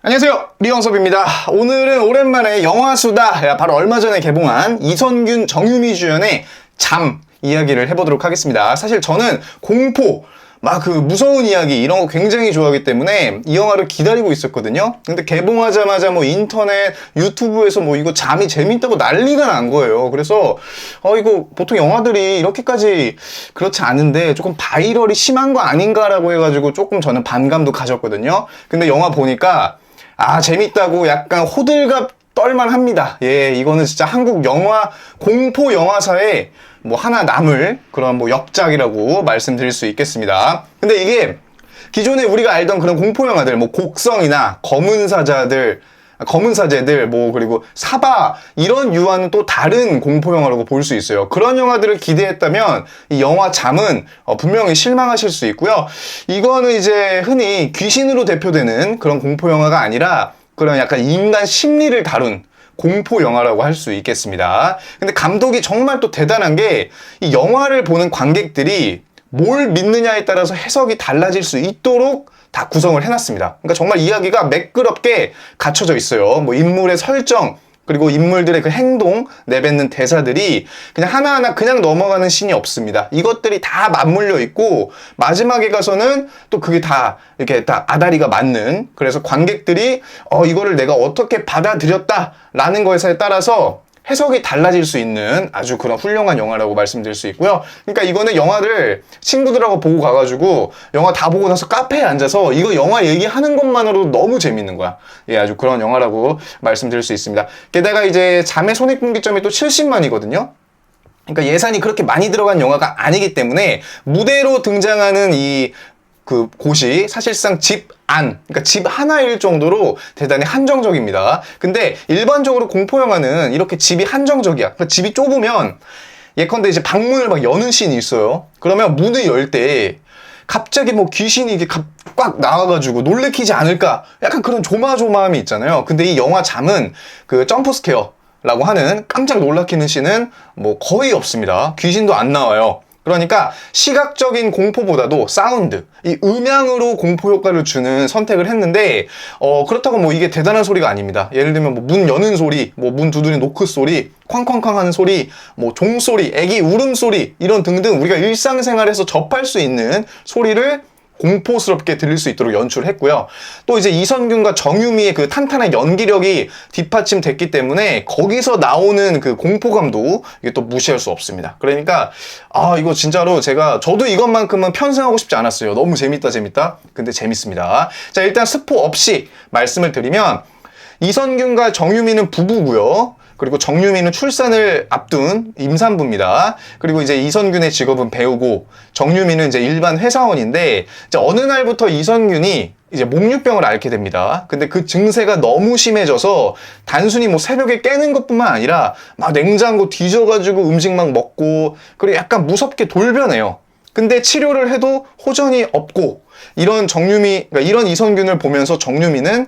안녕하세요, 리영섭입니다. 오늘은 오랜만에 영화수다, 바로 얼마 전에 개봉한 이선균, 정유미 주연의 잠 이야기를 해보도록 하겠습니다. 사실 저는 공포, 막 무서운 이야기 이런 거 굉장히 좋아하기 때문에 이 영화를 기다리고 있었거든요. 근데 개봉하자마자 인터넷, 유튜브에서 이거 잠이 재밌다고 난리가 난 거예요. 그래서 이거 보통 영화들이 이렇게까지 그렇지 않은데 조금 바이럴이 심한 거 아닌가라고 해가지고 조금 저는 반감도 가졌거든요. 근데 영화 보니까 재밌다고 약간 호들갑 떨만합니다. 예, 이거는 진짜 한국 영화, 공포 영화사에 하나 남을 그런 역작이라고 말씀드릴 수 있겠습니다. 근데 이게 기존에 우리가 알던 그런 공포 영화들, 곡성이나 검은 사제들, 그리고 사바, 이런 유아는 또 다른 공포 영화라고 볼 수 있어요. 그런 영화들을 기대했다면 이 영화 잠은 분명히 실망하실 수 있고요. 이거는 이제 흔히 귀신으로 대표되는 그런 공포 영화가 아니라 그런 약간 인간 심리를 다룬 공포 영화라고 할 수 있겠습니다. 근데 감독이 정말 또 대단한 게 이 영화를 보는 관객들이 뭘 믿느냐에 따라서 해석이 달라질 수 있도록 다 구성을 해놨습니다. 그러니까 정말 이야기가 매끄럽게 갖춰져 있어요. 인물의 설정, 그리고 인물들의 그 행동, 내뱉는 대사들이 그냥 하나하나 그냥 넘어가는 씬이 없습니다. 이것들이 다 맞물려 있고 마지막에 가서는 또 그게 다 이렇게 다 아다리가 맞는, 그래서 관객들이 이거를 내가 어떻게 받아들였다라는 것에 따라서 해석이 달라질 수 있는 아주 그런 훌륭한 영화라고 말씀드릴 수 있고요. 그러니까 이거는 영화를 친구들하고 보고 가가지고 영화 다 보고 나서 카페에 앉아서 이거 영화 얘기하는 것만으로도 너무 재밌는 거야. 예, 아주 그런 영화라고 말씀드릴 수 있습니다. 게다가 이제 잠의 손익분기점이 또 70만이거든요. 그러니까 예산이 그렇게 많이 들어간 영화가 아니기 때문에 무대로 등장하는 곳이 사실상 집 안, 그러니까 집 하나일 정도로 대단히 한정적입니다. 근데 일반적으로 공포 영화는 이렇게 집이 한정적이야. 그러니까 집이 좁으면 예컨대 이제 방문을 여는 씬이 있어요. 그러면 문을 열 때 갑자기 귀신이 이게 꽉 나와가지고 놀래키지 않을까? 약간 그런 조마조마함이 있잖아요. 근데 이 영화 잠은 그 점프 스케어라고 하는 깜짝 놀라키는 씬은 거의 없습니다. 귀신도 안 나와요. 그러니까 시각적인 공포보다도 사운드, 이 음향으로 공포 효과를 주는 선택을 했는데 그렇다고 이게 대단한 소리가 아닙니다. 예를 들면 문 여는 소리, 문 두드리는 노크 소리, 쾅쾅쾅 하는 소리, 종소리, 애기 울음소리, 이런 등등 우리가 일상생활에서 접할 수 있는 소리를 공포스럽게 들릴 수 있도록 연출했고요. 또 이제 이선균과 정유미의 그 탄탄한 연기력이 뒷받침됐기 때문에 거기서 나오는 그 공포감도 이게 또 무시할 수 없습니다. 그러니까 이거 진짜로 저도 이것만큼은 편승하고 싶지 않았어요. 너무 재밌다. 근데 재밌습니다. 자, 일단 스포 없이 말씀을 드리면 이선균과 정유미는 부부고요. 그리고 정유미는 출산을 앞둔 임산부입니다. 그리고 이제 이선균의 직업은 배우고 정유미는 이제 일반 회사원인데 이제 어느 날부터 이선균이 이제 목류병을 앓게 됩니다. 근데 그 증세가 너무 심해져서 단순히 새벽에 깨는 것뿐만 아니라 막 냉장고 뒤져가지고 음식 막 먹고 그리고 약간 무섭게 돌변해요. 근데 치료를 해도 호전이 없고 이런 그러니까 이런 이선균을 보면서 정유미는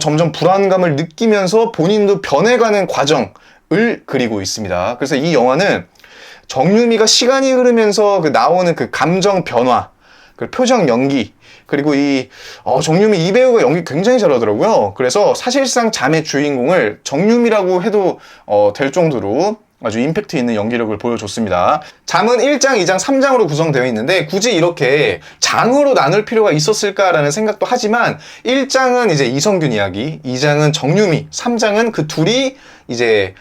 점점 불안감을 느끼면서 본인도 변해가는 과정을 그리고 있습니다. 그래서 이 영화는 정유미가 시간이 흐르면서 나오는 그 감정 변화, 그 표정 연기, 그리고 정유미 이 배우가 연기 굉장히 잘하더라고요. 그래서 사실상 잠의 주인공을 정유미라고 해도 될 정도로 아주 임팩트 있는 연기력을 보여줬습니다. 장은 1장, 2장, 3장으로 구성되어 있는데 굳이 이렇게 장으로 나눌 필요가 있었을까라는 생각도 하지만 1장은 이제 이선균 이야기, 2장은 정유미, 3장은 그 둘이 이제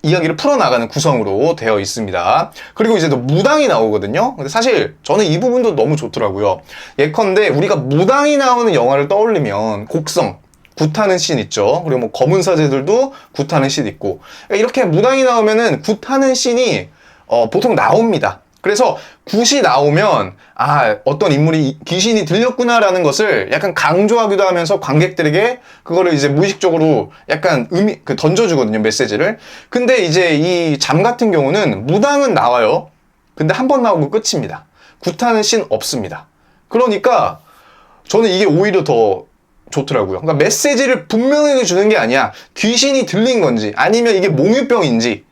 이야기를 풀어나가는 구성으로 되어 있습니다. 그리고 이제 또 무당이 나오거든요. 근데 사실 저는 이 부분도 너무 좋더라고요. 예컨대 우리가 무당이 나오는 영화를 떠올리면 곡성, 굿하는 씬 있죠. 그리고 검은 사제들도 굿하는 씬 있고, 이렇게 무당이 나오면은 굿하는 씬이 보통 나옵니다. 그래서 굿이 나오면 어떤 인물이 귀신이 들렸구나라는 것을 약간 강조하기도 하면서 관객들에게 그거를 이제 무의식적으로 약간 던져주거든요, 메시지를. 근데 이제 이 잠 같은 경우는 무당은 나와요. 근데 한 번 나오고 끝입니다. 굿하는 씬 없습니다. 그러니까 저는 이게 오히려 더 좋더라고요. 그러니까 메시지를 분명하게 주는 게 아니야. 귀신이 들린 건지 아니면 이게 몽유병인지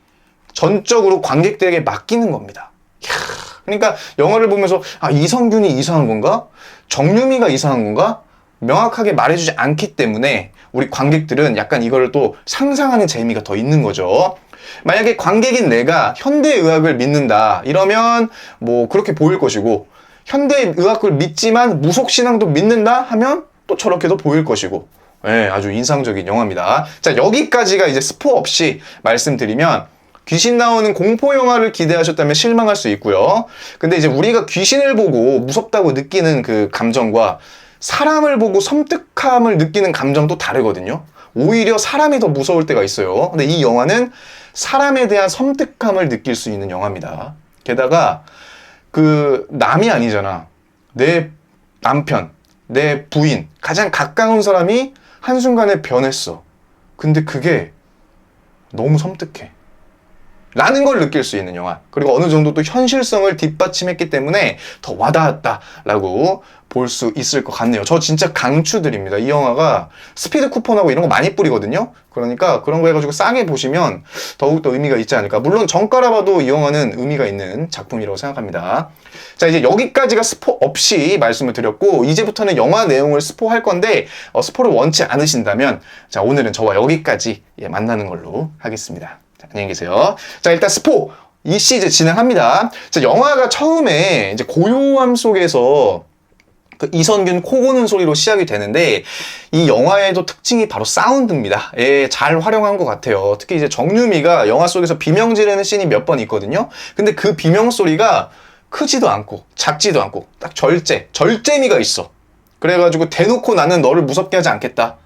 전적으로 관객들에게 맡기는 겁니다. 그러니까 영화를 보면서 이선균이 이상한 건가? 정유미가 이상한 건가? 명확하게 말해주지 않기 때문에 우리 관객들은 약간 이거를 또 상상하는 재미가 더 있는 거죠. 만약에 관객인 내가 현대의학을 믿는다 이러면 뭐 그렇게 보일 것이고, 현대의학을 믿지만 무속신앙도 믿는다 하면 또 저렇게도 보일 것이고, 네, 아주 인상적인 영화입니다. 자, 여기까지가 이제 스포 없이 말씀드리면, 귀신 나오는 공포 영화를 기대하셨다면 실망할 수 있고요. 근데 이제 우리가 귀신을 보고 무섭다고 느끼는 그 감정과 사람을 보고 섬뜩함을 느끼는 감정도 다르거든요. 오히려 사람이 더 무서울 때가 있어요. 근데 이 영화는 사람에 대한 섬뜩함을 느낄 수 있는 영화입니다. 게다가 그 남이 아니잖아. 내 남편, 내 부인, 가장 가까운 사람이 한순간에 변했어. 근데 그게 너무 섬뜩해 라는 걸 느낄 수 있는 영화. 그리고 어느 정도 또 현실성을 뒷받침했기 때문에 더 와닿았다라고 볼 수 있을 것 같네요. 저 진짜 강추드립니다. 이 영화가 스피드 쿠폰하고 이런 거 많이 뿌리거든요. 그러니까 그런 거 해가지고 싸게 보시면 더욱더 의미가 있지 않을까. 물론 정가라 봐도 이 영화는 의미가 있는 작품이라고 생각합니다. 자, 이제 여기까지가 스포 없이 말씀을 드렸고, 이제부터는 영화 내용을 스포할 건데 스포를 원치 않으신다면 자, 오늘은 저와 여기까지 만나는 걸로 하겠습니다. 자, 안녕히 계세요. 자, 일단 스포 이씨 이제 진행합니다. 자, 영화가 처음에 이제 고요함 속에서 그 이선균 코 고는 소리로 시작이 되는데, 이 영화에도 특징이 바로 사운드입니다. 예, 잘 활용한 것 같아요. 특히 이제 정유미가 영화 속에서 비명 지르는 씬이 몇 번 있거든요. 근데 그 비명 소리가 크지도 않고 작지도 않고 딱 절제미가 있어. 그래가지고 대놓고 나는 너를 무섭게 하지 않겠다.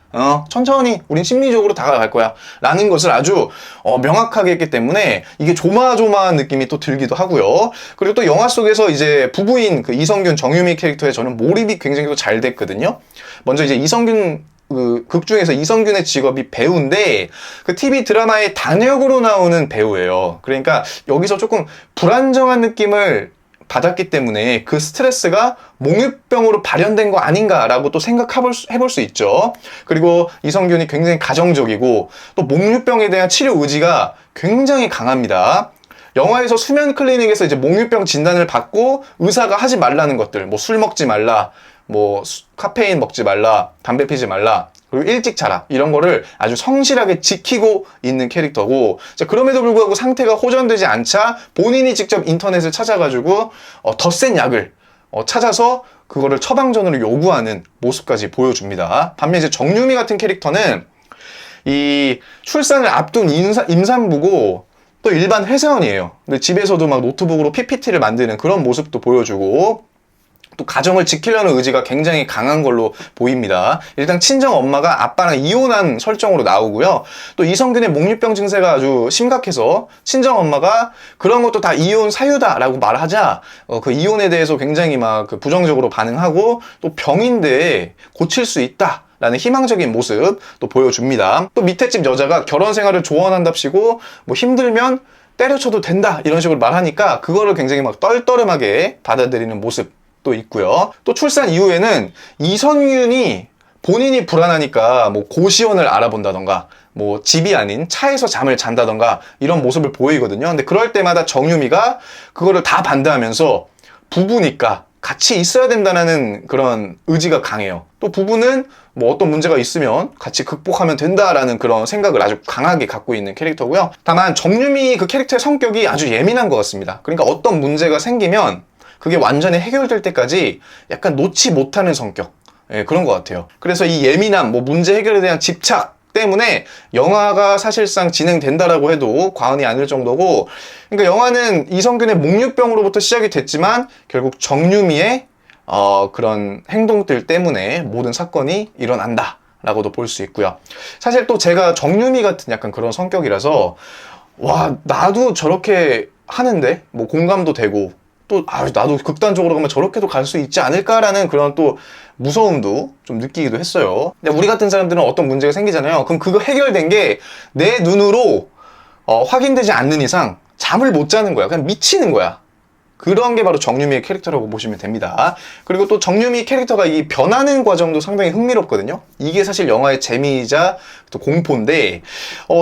천천히 우린 심리적으로 다가갈 거야 라는 것을 아주 명확하게 했기 때문에 이게 조마조마한 느낌이 또 들기도 하고요. 그리고 또 영화 속에서 이제 부부인 그 이성균, 정유미 캐릭터에 저는 몰입이 굉장히 또 잘 됐거든요. 먼저 이제 이성균 그 극 중에서 이성균의 직업이 배우인데, 그 TV 드라마의 단역으로 나오는 배우예요. 그러니까 여기서 조금 불안정한 느낌을 받았기 때문에 그 스트레스가 몽유병으로 발현된 거 아닌가라고 또 해볼 수 있죠. 그리고 이성균이 굉장히 가정적이고 또 몽유병에 대한 치료 의지가 굉장히 강합니다. 영화에서 수면 클리닉에서 이제 몽유병 진단을 받고 의사가 하지 말라는 것들, 뭐 술 먹지 말라, 뭐 카페인 먹지 말라, 담배 피지 말라, 그리고 일찍 자라, 이런 거를 아주 성실하게 지키고 있는 캐릭터고, 자, 그럼에도 불구하고 상태가 호전되지 않자 본인이 직접 인터넷을 찾아가지고 더 센 약을 찾아서 그거를 처방전으로 요구하는 모습까지 보여줍니다. 반면 이제 정유미 같은 캐릭터는 이 출산을 앞둔 임산부고 또 일반 회사원이에요. 근데 집에서도 막 노트북으로 PPT를 만드는 그런 모습도 보여주고, 또 가정을 지키려는 의지가 굉장히 강한 걸로 보입니다. 일단 친정 엄마가 아빠랑 이혼한 설정으로 나오고요. 또 이성균의 몽유병 증세가 아주 심각해서 친정 엄마가 그런 것도 다 이혼 사유다라고 말하자 그 이혼에 대해서 굉장히 막 그 부정적으로 반응하고, 또 병인데 고칠 수 있다 라는 희망적인 모습 또 보여줍니다. 또 밑에 집 여자가 결혼 생활을 조언한답시고 뭐 힘들면 때려쳐도 된다 이런 식으로 말하니까 그거를 굉장히 막 떨떠름하게 받아들이는 모습 또 있고요. 또 출산 이후에는 이선균이 본인이 불안하니까 뭐 고시원을 알아본다던가 뭐 집이 아닌 차에서 잠을 잔다던가 이런 모습을 보이거든요. 근데 그럴 때마다 정유미가 그거를 다 반대하면서 부부니까 같이 있어야 된다는 그런 의지가 강해요. 또 부부는 뭐 어떤 문제가 있으면 같이 극복하면 된다라는 그런 생각을 아주 강하게 갖고 있는 캐릭터고요. 다만 정유미 그 캐릭터의 성격이 아주 예민한 것 같습니다. 그러니까 어떤 문제가 생기면 그게 완전히 해결될 때까지 약간 놓지 못하는 성격, 그런 것 같아요. 그래서 이 예민함, 뭐 문제 해결에 대한 집착 때문에 영화가 사실상 진행된다라고 해도 과언이 아닐 정도고, 그러니까 영화는 이성균의 몽유병으로부터 시작이 됐지만 결국 정유미의 그런 행동들 때문에 모든 사건이 일어난다 라고도 볼 수 있고요. 사실 또 제가 정유미 같은 약간 그런 성격이라서 와, 나도 저렇게 하는데 뭐 공감도 되고, 또 나도 극단적으로 가면 저렇게도 갈 수 있지 않을까라는 그런 또 무서움도 좀 느끼기도 했어요. 근데 우리 같은 사람들은 어떤 문제가 생기잖아요. 그럼 그거 해결된 게 내 눈으로 확인되지 않는 이상 잠을 못 자는 거야. 그냥 미치는 거야. 그런 게 바로 정유미의 캐릭터라고 보시면 됩니다. 그리고 또 정유미 캐릭터가 이 변하는 과정도 상당히 흥미롭거든요. 이게 사실 영화의 재미이자 또 공포인데,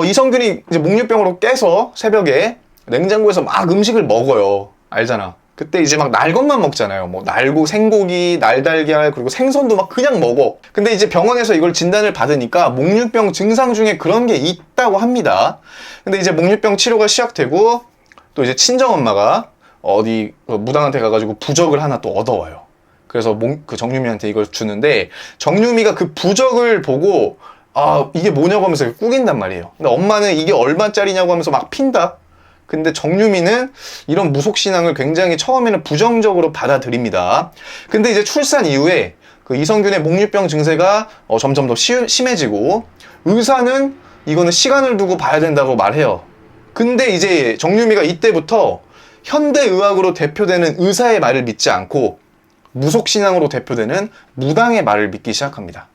이성균이 이제 몽유병으로 깨서 새벽에 냉장고에서 막 음식을 먹어요. 알잖아. 그때 이제 막 날 것만 먹잖아요. 뭐 날고 생고기, 날달걀, 그리고 생선도 막 그냥 먹어. 근데 이제 병원에서 이걸 진단을 받으니까 목류병 증상 중에 그런 게 있다고 합니다. 근데 이제 목류병 치료가 시작되고 또 이제 친정엄마가 어디 무당한테 가가지고 부적을 하나 또 얻어와요. 그래서 그 정유미한테 이걸 주는데 정유미가 그 부적을 보고 아 이게 뭐냐고 하면서 꾸긴단 말이에요. 근데 엄마는 이게 얼마짜리냐고 하면서 막 핀다. 근데 정유미는 이런 무속신앙을 굉장히 처음에는 부정적으로 받아들입니다. 근데 이제 출산 이후에 그 이성균의 목류병 증세가 점점 더 심해지고 의사는 이거는 시간을 두고 봐야 된다고 말해요. 근데 이제 정유미가 이때부터 현대의학으로 대표되는 의사의 말을 믿지 않고 무속신앙으로 대표되는 무당의 말을 믿기 시작합니다.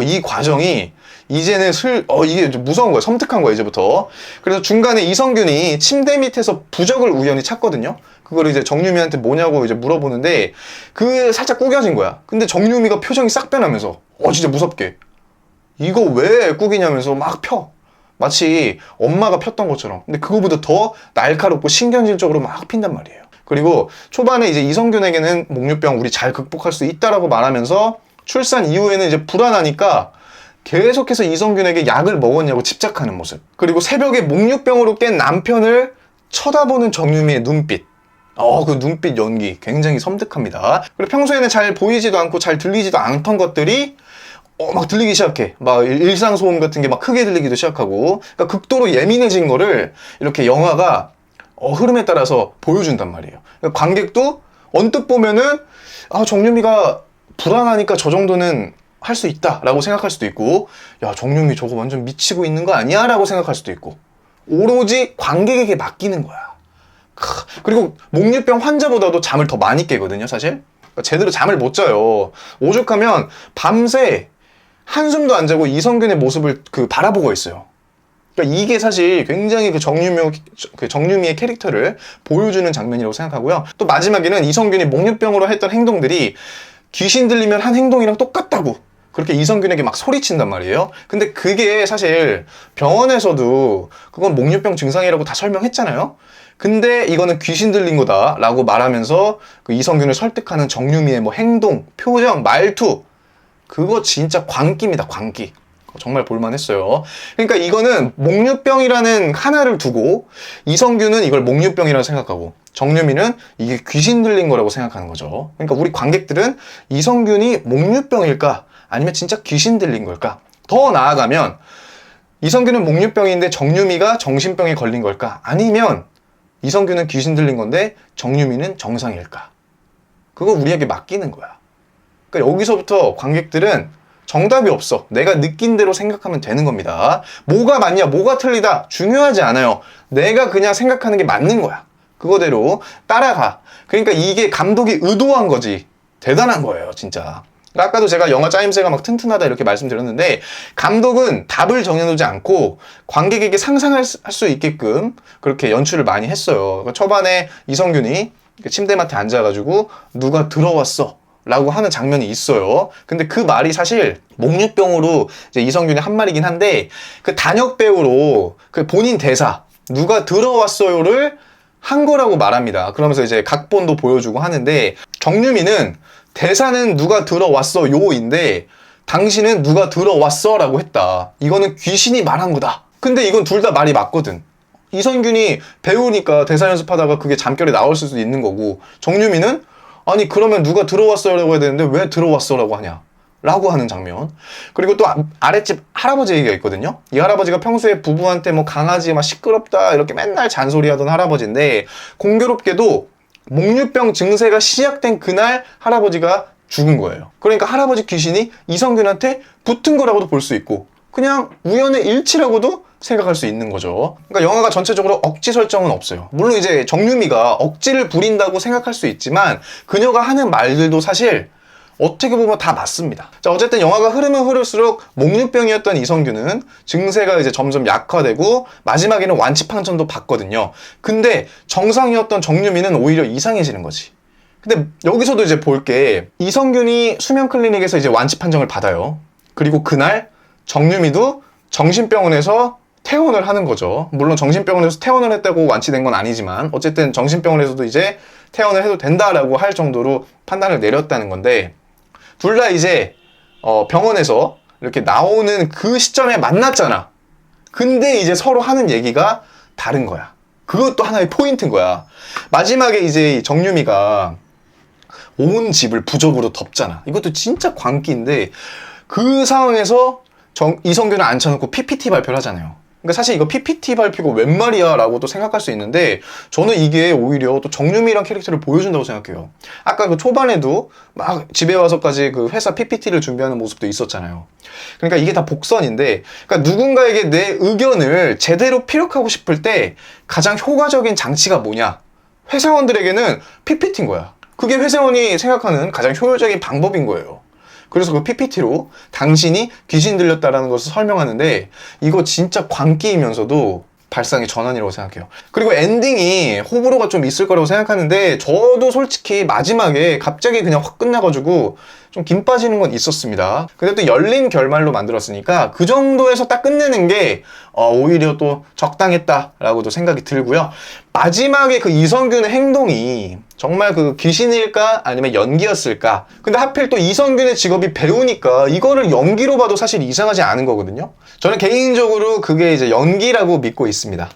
이 과정이 이제는 이게 좀 무서운 거야. 섬뜩한 거야, 이제부터. 그래서 중간에 이성균이 침대 밑에서 부적을 우연히 찾거든요. 그걸 이제 정유미한테 뭐냐고 이제 물어보는데, 살짝 구겨진 거야. 근데 정유미가 표정이 싹 변하면서, 진짜 무섭게. 이거 왜 구기냐면서 막 펴. 마치 엄마가 폈던 것처럼. 근데 그거보다 더 날카롭고 신경질적으로 막 핀단 말이에요. 그리고 초반에 이제 이성균에게는 목류병 우리 잘 극복할 수 있다라고 말하면서 출산 이후에는 이제 불안하니까 계속해서 이성균에게 약을 먹었냐고 집착하는 모습. 그리고 새벽에 목류병으로 깬 남편을 쳐다보는 정유미의 눈빛. 그 눈빛 연기 굉장히 섬뜩합니다. 그리고 평소에는 잘 보이지도 않고 잘 들리지도 않던 것들이 막 들리기 시작해. 막 일상소음 같은 게 막 크게 들리기도 시작하고. 그러니까 극도로 예민해진 거를 이렇게 영화가 흐름에 따라서 보여준단 말이에요. 그러니까 관객도 언뜻 보면은 정유미가 불안하니까 저 정도는 할 수 있다라고 생각할 수도 있고, 야 정유미 저거 완전 미치고 있는 거 아니야? 라고 생각할 수도 있고, 오로지 관객에게 맡기는 거야. 그리고 목류병 환자보다도 잠을 더 많이 깨거든요, 사실. 그러니까 제대로 잠을 못 자요. 오죽하면 밤새 한숨도 안 자고 이성균의 모습을 바라보고 있어요. 그러니까 이게 사실 굉장히 정유미의 캐릭터를 보여주는 장면이라고 생각하고요. 또 마지막에는 이성균이 목류병으로 했던 행동들이 귀신 들리면 한 행동이랑 똑같다고 그렇게 이성균에게 막 소리친단 말이에요. 근데 그게 사실 병원에서도 그건 목류병 증상이라고 다 설명했잖아요. 근데 이거는 귀신 들린 거다 라고 말하면서 그 이성균을 설득하는 정유미의 뭐 행동, 표정, 말투, 그거 진짜 광기입니다. 광기. 정말 볼만했어요. 그러니까 이거는 목류병이라는 하나를 두고 이성균은 이걸 목류병이라고 생각하고 정유미는 이게 귀신 들린 거라고 생각하는 거죠. 그러니까 우리 관객들은 이성균이 목류병일까? 아니면 진짜 귀신 들린 걸까? 더 나아가면 이성균은 목류병인데 정유미가 정신병에 걸린 걸까? 아니면 이성균은 귀신 들린 건데 정유미는 정상일까? 그거 우리에게 맡기는 거야. 그러니까 여기서부터 관객들은 정답이 없어. 내가 느낀 대로 생각하면 되는 겁니다. 뭐가 맞냐, 뭐가 틀리다 중요하지 않아요. 내가 그냥 생각하는 게 맞는 거야. 그거대로 따라가. 그러니까 이게 감독이 의도한 거지. 대단한 거예요, 진짜. 아까도 제가 영화 짜임새가 막 튼튼하다 이렇게 말씀드렸는데, 감독은 답을 정해놓지 않고 관객에게 상상할 수 있게끔 그렇게 연출을 많이 했어요. 그러니까 초반에 이성균이 침대맡에 앉아가지고 누가 들어왔어 라고 하는 장면이 있어요. 근데 그 말이 사실 목류병으로 이제 이성균이 한 말이긴 한데, 그 단역 배우로 그 본인 대사 누가 들어왔어요를 한 거라고 말합니다. 그러면서 이제 각본도 보여주고 하는데, 정유미는 대사는 누가 들어왔어요인데 당신은 누가 들어왔어 라고 했다. 이거는 귀신이 말한 거다. 근데 이건 둘 다 말이 맞거든. 이성균이 배우니까 대사 연습하다가 그게 잠결에 나올 수도 있는 거고, 정유미는 아니 그러면 누가 들어왔어요 라고 해야 되는데 왜 들어왔어 라고 하냐 라고 하는 장면. 그리고 또 아랫집 할아버지 얘기가 있거든요. 이 할아버지가 평소에 부부한테 뭐 강아지 막 시끄럽다 이렇게 맨날 잔소리하던 할아버지인데, 공교롭게도 목류병 증세가 시작된 그날 할아버지가 죽은 거예요. 그러니까 할아버지 귀신이 이성균한테 붙은 거라고도 볼 수 있고, 그냥 우연의 일치라고도 생각할 수 있는 거죠. 그러니까 영화가 전체적으로 억지 설정은 없어요. 물론 이제 정유미가 억지를 부린다고 생각할 수 있지만 그녀가 하는 말들도 사실 어떻게 보면 다 맞습니다. 자, 어쨌든 영화가 흐르면 흐를수록 목류병이었던 이성균은 증세가 이제 점점 약화되고 마지막에는 완치 판정도 받거든요. 근데 정상이었던 정유미는 오히려 이상해지는 거지. 근데 여기서도 이제 볼 게, 이성균이 수면 클리닉에서 이제 완치 판정을 받아요. 그리고 그날 정유미도 정신병원에서 퇴원을 하는 거죠. 물론 정신병원에서 퇴원을 했다고 완치된 건 아니지만 어쨌든 정신병원에서도 이제 퇴원을 해도 된다라고 할 정도로 판단을 내렸다는 건데, 둘 다 이제 병원에서 이렇게 나오는 그 시점에 만났잖아. 근데 이제 서로 하는 얘기가 다른 거야. 그것도 하나의 포인트인 거야. 마지막에 이제 정유미가 온 집을 부적으로 덮잖아. 이것도 진짜 광기인데, 그 상황에서 이성균을 앉혀놓고 PPT 발표를 하잖아요. 그러니까 사실 이거 PPT 발표가 웬 말이야 라고도 생각할 수 있는데, 저는 이게 오히려 또 정유미란 캐릭터를 보여준다고 생각해요. 아까 그 초반에도 막 집에 와서까지 그 회사 PPT를 준비하는 모습도 있었잖아요. 그러니까 이게 다 복선인데, 그러니까 누군가에게 내 의견을 제대로 피력하고 싶을 때 가장 효과적인 장치가 뭐냐? 회사원들에게는 PPT인 거야. 그게 회사원이 생각하는 가장 효율적인 방법인 거예요. 그래서 그 PPT로 당신이 귀신 들렸다라는 것을 설명하는데, 이거 진짜 광기이면서도 발상의 전환이라고 생각해요. 그리고 엔딩이 호불호가 좀 있을 거라고 생각하는데, 저도 솔직히 마지막에 갑자기 그냥 확 끝나가지고 좀 김 빠지는 건 있었습니다. 근데 또 열린 결말로 만들었으니까 그 정도에서 딱 끝내는 게 오히려 또 적당했다라고도 생각이 들고요. 마지막에 그 이성균의 행동이 정말 그 귀신일까 아니면 연기였을까? 근데 하필 또 이성균의 직업이 배우니까 이거를 연기로 봐도 사실 이상하지 않은 거거든요. 저는 개인적으로 그게 이제 연기라고 믿고 있습니다.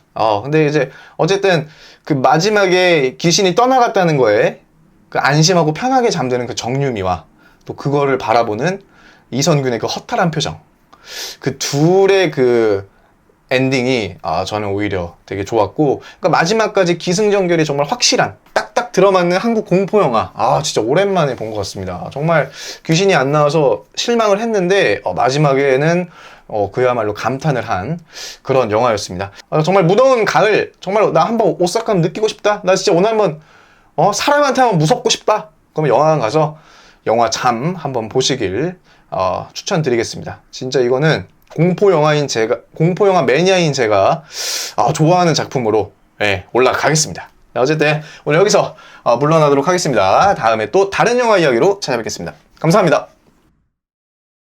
근데 이제 어쨌든 그 마지막에 귀신이 떠나갔다는 거에 그 안심하고 편하게 잠드는 그 정유미와 또 그거를 바라보는 이성균의 그 허탈한 표정, 그 둘의 그 엔딩이 저는 오히려 되게 좋았고, 그러니까 마지막까지 기승전결이 정말 확실한 딱딱 들어맞는 한국 공포 영화. 진짜 오랜만에 본 것 같습니다. 정말 귀신이 안 나와서 실망을 했는데 마지막에는 그야말로 감탄을 한 그런 영화였습니다. 정말 무더운 가을, 정말 나 한번 오싹함 느끼고 싶다, 나 진짜 오늘 한번 사람한테 한번 무섭고 싶다, 그러면 영화관 가서 영화 잠 한번 보시길 추천드리겠습니다. 진짜 이거는 공포 영화 매니아인 제가 좋아하는 작품으로 올라가겠습니다. 어쨌든 오늘 여기서 물러나도록 하겠습니다. 다음에 또 다른 영화 이야기로 찾아뵙겠습니다. 감사합니다.